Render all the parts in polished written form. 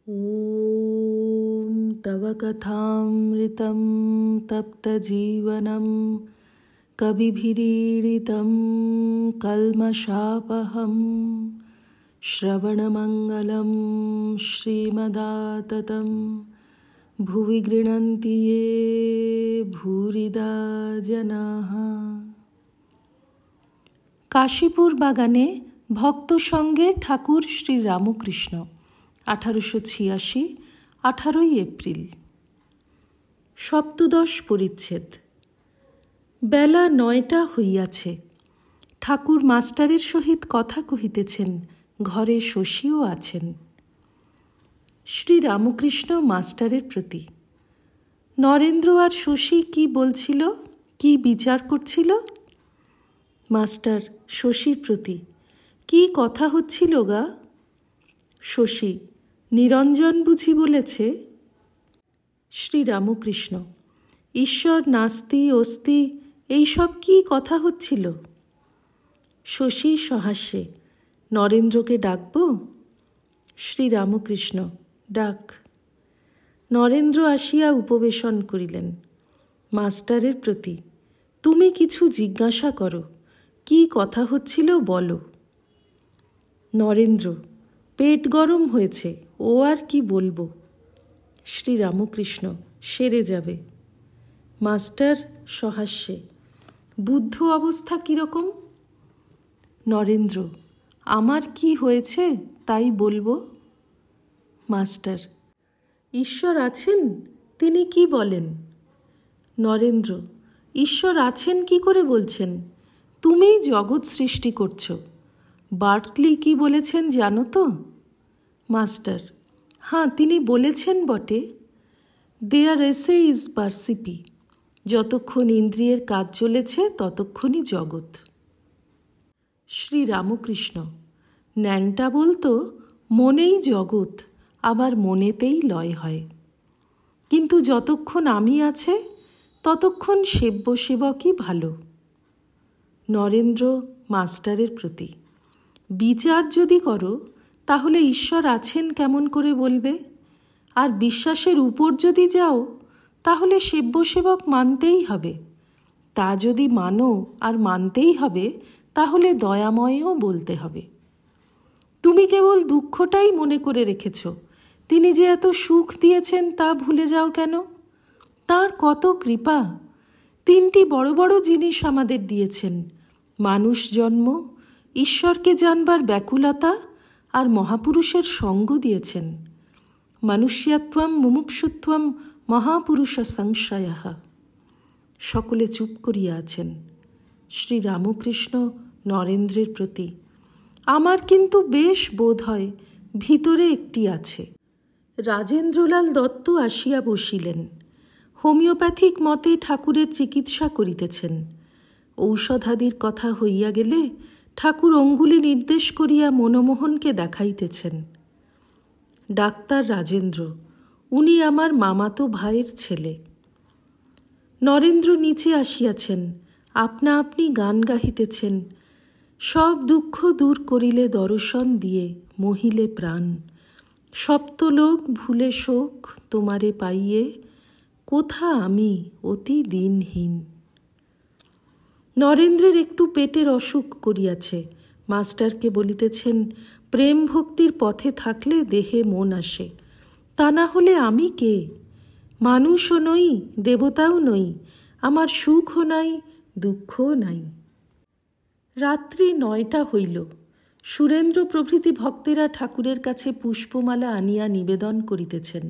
ॐ तव कथामृतं तप्तजीवनं कविभिरीडितं कल्मषापहं श्रवणमङ्गलं श्रीमदाततं भुवि गृह्णन्ति ये भूरिदा जनाः। কাশীপুর বাগানে ভক্ত সঙ্গে ঠাকুর শ্রী রামকৃষ্ণ 1886 18 এপ্রিল। সপ্তদশ পরিচ্ছেদ। বেলা 9টা হইয়াছে। ঠাকুর মাস্টারের সহিত কথা কহিতেছেন, ঘরে শশীও আছেন। শ্রী রামকৃষ্ণ মাস্টারের প্রতি। নরেন্দ্র আর শশী কি বলছিল, কি বিচার করছিল? মাস্টার শশীর প্রতি। কি কথা হচ্ছিল গা? শশী। নিরঞ্জন বুঝি বলেছে? শ্রী রামকৃষ্ণ। ঈশ্বর নাস্তি অস্তি এইসব কি কথা হচ্ছিল? শশী সহাস্যে। নরেন্দ্রকে ডাকব? শ্রী রামকৃষ্ণ। ডাক। নরেন্দ্র আসিয়া উপবেশন করিলেন। মাস্টারের প্রতি। তুমি কিছু জিজ্ঞাসা করো, কি কথা হচ্ছিল বলো। নরেন্দ্র। পেট গরম হয়েছে, ও আর কি বলবো। শ্রী রামকৃষ্ণ। সেরে যাবে। মাস্টার সহাস্যে। বুদ্ধ অবস্থা কীরকম? নরেন্দ্র। আমার কি হয়েছে তাই বলবো? মাস্টার। ঈশ্বর আছেন, তিনি কি বলেন? নরেন্দ্র। ঈশ্বর আছেন কি করে বলছেন? তুমিই জগৎ সৃষ্টি করছো। বার্টলি কি বলেছেন জানো তো? মাস্টার। হ্যাঁ, তিনি বলেছেন বটে। দেয়ার এসে ইজ পারসিপি। যতক্ষণ ইন্দ্রিয়ের কাজ চলেছে ততক্ষণই জগৎ। শ্রী রামকৃষ্ণ। ন্যাংটা বলতো মনেই জগৎ, আবার মনেতেই লয় হয়। কিন্তু যতক্ষণ আমি আছে ততক্ষণ সেব্য সেবকই ভালো। নরেন্দ্র মাস্টারের প্রতি। বিচার যদি করো তাহলে ঈশ্বর আছেন কেমন করে বলবে? আর বিশ্বাসের উপর যদি যাও তাহলে সেব্য সেবক মানতেই হবে। তা যদি মানো আর মানতেই হবে তাহলে দয়াময়ও বলতে হবে। তুমি কেবল দুঃখটাই মনে করে রেখেছ। তিনি যে এত সুখ দিয়েছেন তা ভুলে যাও কেন? তাঁর কত কৃপা! 3টি বড় বড় জিনিস আমাদের দিয়েছেন, মানুষ জন্ম, ঈশ্বরকে জানবার ব্যাকুলতা আর মহাপুরুষের সঙ্গ দিয়েছেন। মনুষ্যত্বম মুমুক্ষুত্বম মহাপুরুষ সংশ্রয়ঃ। সকলে চুপ করিয়া আছেন। শ্রী রামকৃষ্ণ নরেন্দ্রের প্রতি। আমার কিন্তু বেশ বোধ হয় ভিতরে একটি আছে। রাজেন্দ্রলাল দত্ত আসিয়া বসিলেন। হোমিওপ্যাথিক মতে ঠাকুরের চিকিৎসা করিতেছেন। ঔষধাদির কথা হইয়া গেলে ঠাকুর অঙ্গুলি নির্দেশ করিয়া মনমোহনকে দেখাইতেছেন। ডাক্তার রাজেন্দ্র, উনি আমার মামাতো ভাইয়ের ছেলে। নরেন্দ্র নিচে আসিয়াছেন, আপনা আপনি গান গাহিতেছেন। সব দুঃখ দূর করিলে দর্শন দিয়ে মহিলে প্রাণ, সপ্তলোক ভুলে শোক তোমারে পাইয়ে, কোথা আমি অতি দিনহীন। নরেন্দ্রের একটু পেটের অসুখ করিয়াছে। মাস্টারকে বলিতেছেন, প্রেম ভক্তির পথে থাকলে দেহে মন আসে, তা না হলে আমি কে? মানুষও নই, দেবতাও নই, আমার সুখও নাই, দুঃখও নাই। রাত্রি 9টা হইল। সুরেন্দ্র প্রভৃতি ভক্তেরা ঠাকুরের কাছে পুষ্পমালা আনিয়া নিবেদন করিতেছেন।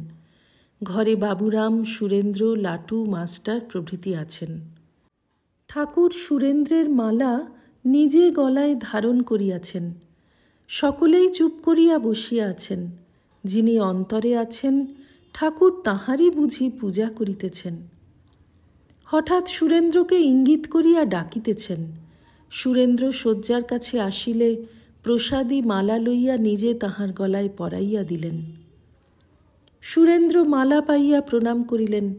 ঘরে বাবুরাম, সুরেন্দ্র, লাটু, মাস্টার প্রভৃতি আছেন। ঠাকুর সুরেন্দ্রের মালা নিজে গলায় ধারণ করিয়াছেন। সকলেই চুপ করিয়া বসিয়া আছেন। যিনি অন্তরে আছেন ঠাকুর তাঁহারই বুঝি পূজা করিতেছেন। হঠাৎ সুরেন্দ্রকে ইঙ্গিত করিয়া ডাকিতেছেন। সুরেন্দ্র শয্যার কাছে আসিলে প্রসাদী মালা লইয়া নিজে তাহার গলায় পরাইয়া দিলেন। সুরেন্দ্র মালা পাইয়া প্রণাম করিলেন।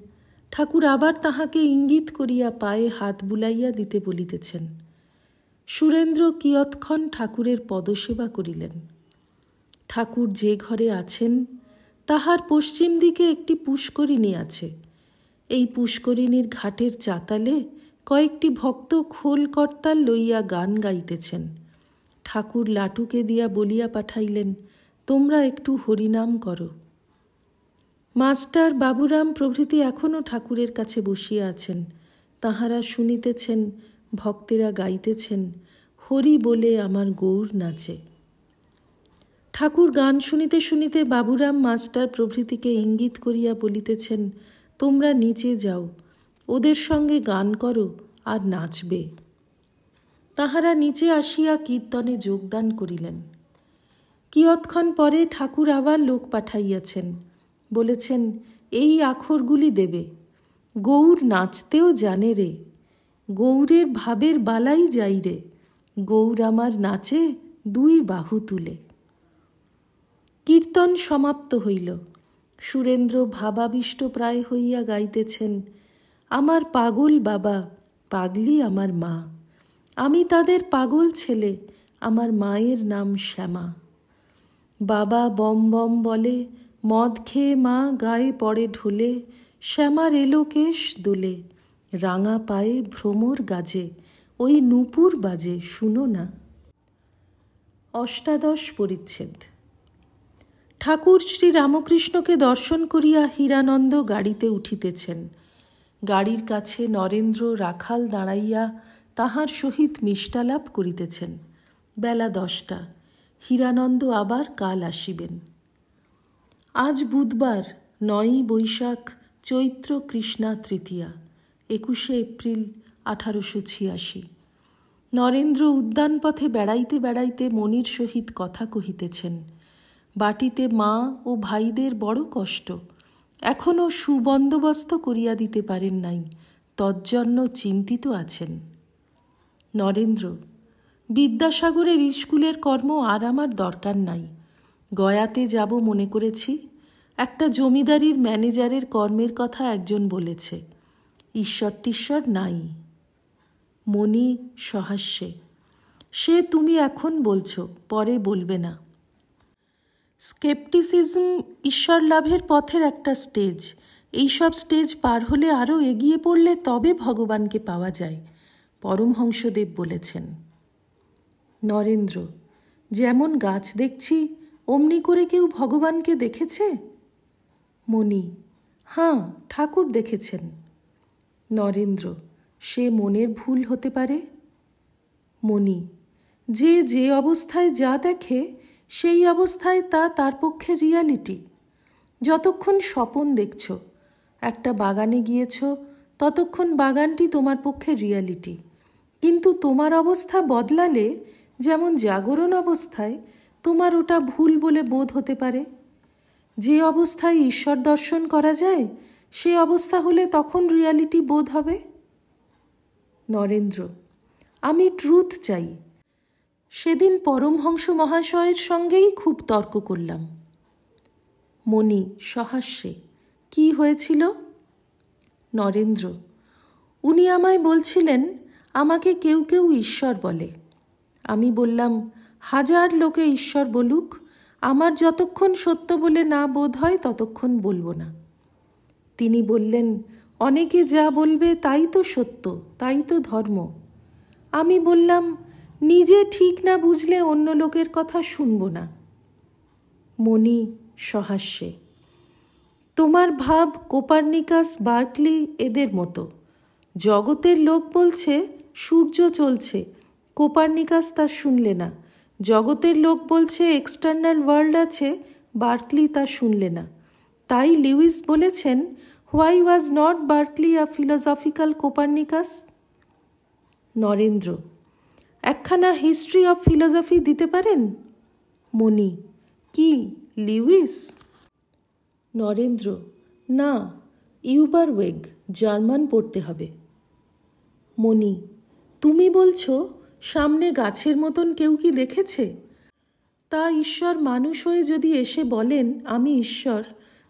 ঠাকুর আবার তাহাকে ইঙ্গিত করিয়া পায়ে হাত বুলাইয়া দিতে বলিতেছেন। সুরেন্দ্র কিয়ৎক্ষণ ঠাকুরের পদসেবা করিলেন। ঠাকুর যে ঘরে আছেন তাহার পশ্চিম দিকে একটি পুষ্করিণী আছে। এই পুষ্করিণীর ঘাটের চাতালে কয়েকটি ভক্ত খোল করতাল লইয়া গান গাইতেছেন। ঠাকুর লাটুকে দিয়া বলিয়া পাঠাইলেন, তোমরা একটু হরিনাম করো। মাস্টার, বাবুরাম প্রভৃতি এখনও ঠাকুরের কাছে বসিয়া আছেন। তাহারা শুনিতেছেন, ভক্তেরা গাইতেছেন, হরি বলে আমার গৌর নাচে। ঠাকুর গান শুনিতে শুনিতে বাবুরাম, মাস্টার প্রভৃতিকে ইঙ্গিত করিয়া বলিতেছেন, তোমরা নিচে যাও, ওদের সঙ্গে গান করো আর নাচবে। তাহারা নিচে আসিয়া কীর্তনে যোগদান করিলেন। কিয়ৎক্ষণ পরে ঠাকুর আবার লোক পাঠাইয়াছেন। বলেছেন, এই আখরগুলি দেবে। গৌর নাচতেও জানে রে, গৌরের ভাবের বালাই যাই রে, গৌর আমার নাচে দুই বাহু তুলে। কীর্তন সমাপ্ত হইল। সুরেন্দ্র ভাবাবিষ্ট প্রায় হইয়া গাইতেছেন, আমার পাগল বাবা, পাগলি আমার মা, আমি তাদের পাগল ছেলে, আমার মায়ের নাম শ্যামা। বাবা বম বম বলে, মদ খেয়ে মা গায়ে পড়ে ঢোলে, শ্যামার এলো কেশ দোলে, রাঙা পায়ে ভ্রমর গাজে, ওই নূপুর বাজে, শুনো না। অষ্টাদশ পরিচ্ছেদ। ঠাকুর শ্রী রামকৃষ্ণকে দর্শন করিয়া হীরানন্দ গাড়িতে উঠিতেছেন। গাড়ির কাছে নরেন্দ্র রাখাল দাঁড়াইয়া তাহার সহিত মিষ্টালাপ করিতেছেন। বেলা 10টা। হীরানন্দ আবার কাল আসিবেন। আজ বুধবার, 9ই বৈশাখ, চৈত্র কৃষ্ণা তৃতীয়া, 21শে এপ্রিল 1886। নরেন্দ্র উদ্যানপথে বেড়াইতে বেড়াইতে মনির সহিত কথা কহিতেছেন। বাটিতে মা ও ভাইদের বড় কষ্ট, এখনও সুবন্দোবস্ত করিয়া দিতে পারেন নাই, তজ্জন্য চিন্তিত আছেন। নরেন্দ্র, বিদ্যাসাগরের স্কুলের কর্ম আর আমার দরকার নাই। গয়াতে যাব মনে করেছি। একটা জমিদারির ম্যানেজারের কর্মের কথা একজন বলেছে। ঈশ্বর টিশ্বর নাই। মণি সহাস্যে, সে তুমি এখন বলছো, পরে বলবে না। স্কেপটিসিজম ঈশ্বর লাভের পথের একটা স্টেজ। এইসব স্টেজ পার হলে আরও এগিয়ে পড়লে তবে ভগবানকে পাওয়া যায়, পরমহংসদেব বলেছেন। নরেন্দ্র, যেমন গাছ দেখছি অমনি করে কেউ ভগবানকে দেখেছে? মণি, হাঁ, ঠাকুর দেখেছেন। নরেন্দ্র, সে মনের ভুল হতে পারে। মণি, যে যে অবস্থায় যা দেখে সেই অবস্থায় তা তার পক্ষে রিয়ালিটি। যতক্ষণ স্বপন দেখছ, একটা বাগানে গিয়েছ, ততক্ষণ বাগানটি তোমার পক্ষে রিয়ালিটি। কিন্তু তোমার অবস্থা বদলালে, যেমন জাগরণ অবস্থায়, তোমার ওটা ভুল বলে বোধ হতে পারে। যে অবস্থায় ঈশ্বর দর্শন করা যায়, সে অবস্থা হলে তখন রিয়ালিটি বোধ হবে। নরেন্দ্র, আমি ট্রুথ চাই। সেদিন পরমহংস মহাশয়ের সঙ্গেই খুব তর্ক করলাম। মণি সহাস্যে, কি হয়েছিল? নরেন্দ্র, উনি আমায় বলছিলেন, আমাকে কেউ কেউ ঈশ্বর বলে। আমি বললাম, 1000 লোকে ঈশ্বর বলুক, আমার যতক্ষণ সত্য বলে না বোধ হয় ততক্ষণ বলবো না। তিনি বললেন, অনেকে যা বলবে তাই তো সত্য, তাই তো ধর্ম। আমি বললাম, নিজে ঠিক না বুঝলে অন্য লোকের কথা শুনব না। মণি সহাস্যে, তোমার ভাব কোপার্নিকাস, বার্কলি এদের মতো। জগতের লোক বলছে সূর্য চলছে, কোপার্নিকাস তা শুনলে না। জগতের লোক বলছে এক্সটার্নাল ওয়ার্ল্ড আছে, বার্কলি তা শুনলে না। তাই লিউইস বলেছেন, why was not Berkeley a philosophical Copernicus? Narendra, একখানা হিস্ট্রি অফ ফিলোসফি দিতে পারেন? মণি, কি, লিউইস? নরেন্দ্র, না, ইউবারওয়েগ, জার্মান পড়তে হবে। মণি, তুমি বলছো সামনে গাছের মতন কেউ কি দেখেছে? তা ঈশ্বর মানুষ হয়ে যদি এসে বলেন আমি ঈশ্বর,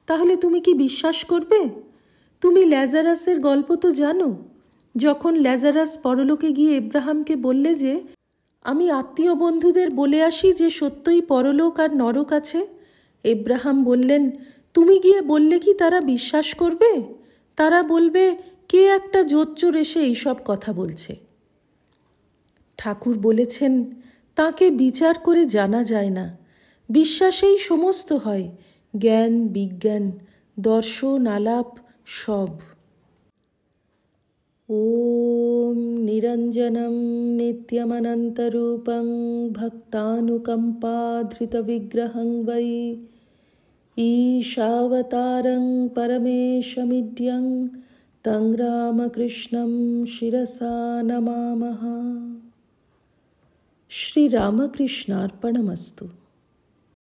তাহলে তুমি কি বিশ্বাস করবে? তুমি ল্যাজারাসের গল্প তো জানো। যখন ল্যাজারাস পরলোকে গিয়ে এব্রাহামকে বললে যে, আমি আত্মীয় বন্ধুদের বলে আসি যে সত্যই পরলোক আর নরক আছে, এব্রাহাম বললেন, তুমি গিয়ে বললে কি তারা বিশ্বাস করবে? তারা বলবে কে একটা জোচ্চোর এসে এইসব কথা বলছে। ঠাকুর বলেছেন, তাকে বিচার করে জানা যায় না, বিশ্বাসেই সমস্ত হয়, জ্ঞান বিজ্ঞান দর্শন আলাপ সব। ওম নিরঞ্জনম নিত্যমনন্তরূপং ভক্তানুকম্পাধৃতবিগ্রহং বৈ ঈশাবতারং পরমেশমিড্যং তং রামকৃষ্ণং শিরসা নমামঃ। শ্রীরামকৃষ্ণার্পণমস্তু।